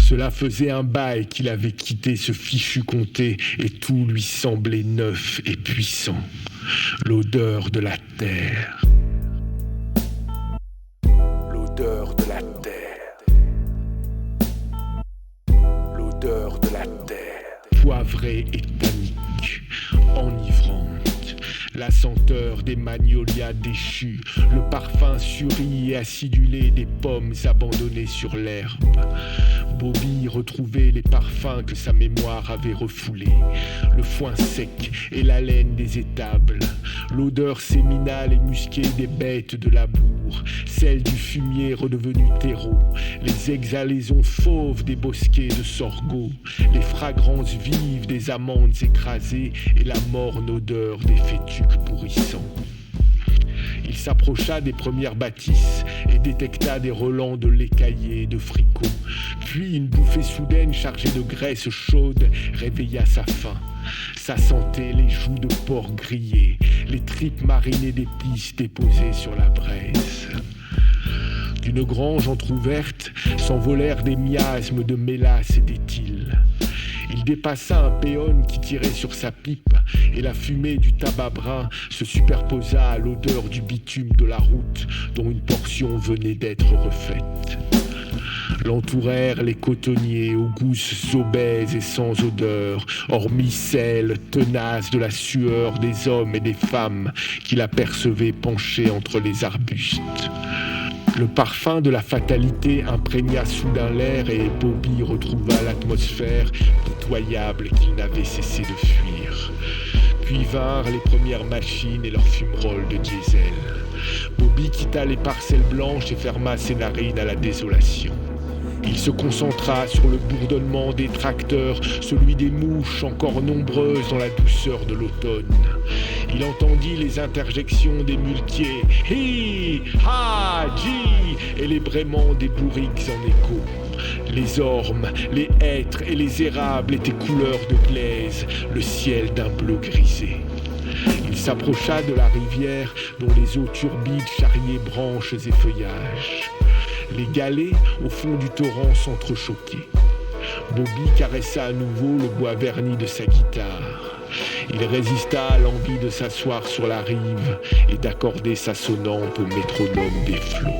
Cela faisait un bail qu'il avait quitté ce fichu comté et tout lui semblait neuf et puissant. L'odeur de la terre. L'odeur de la terre. L'odeur de la terre. Poivrée et tannique, enivrante. La senteur des magnolias déchus, le parfum suri et acidulé des pommes abandonnées sur l'herbe. Bobby retrouvait les parfums que sa mémoire avait refoulés, le foin sec et la laine des étables, l'odeur séminale et musquée des bêtes de labour, celle du fumier redevenu terreau, les exhalaisons fauves des bosquets de sorgho, les fragrances vives des amandes écrasées et la morne odeur des fétuques pourrissants. Il s'approcha des premières bâtisses et détecta des relents de lait caillé et de fricot. Puis une bouffée soudaine chargée de graisse chaude réveilla sa faim. Ça sentait les joues de porc grillées, les tripes marinées d'épices déposées sur la braise. D'une grange entr'ouverte s'envolèrent des miasmes de mélasse et d'éthyle. Il dépassa un péone qui tirait sur sa pipe et la fumée du tabac brun se superposa à l'odeur du bitume de la route dont une portion venait d'être refaite. L'entourèrent les cotonniers aux gousses obèses et sans odeur, hormis celles tenaces de la sueur des hommes et des femmes qu'il apercevait penchés entre les arbustes. Le parfum de la fatalité imprégna soudain l'air et Bobby retrouva l'atmosphère pitoyable qu'il n'avait cessé de fuir. Puis vinrent les premières machines et leurs fumerolles de diesel. Bobby quitta les parcelles blanches et ferma ses narines à la désolation. Il se concentra sur le bourdonnement des tracteurs, celui des mouches encore nombreuses dans la douceur de l'automne. Il entendit les interjections des muletiers, hi, ha, ji, et les braiements des bourriques en écho. Les ormes, les hêtres et les érables étaient couleur de glaise, le ciel d'un bleu grisé. Il s'approcha de la rivière dont les eaux turbides charriaient branches et feuillages. Les galets au fond du torrent s'entrechoquaient. Bobby caressa à nouveau le bois verni de sa guitare. Il résista à l'envie de s'asseoir sur la rive et d'accorder sa sonante au métronome des flots.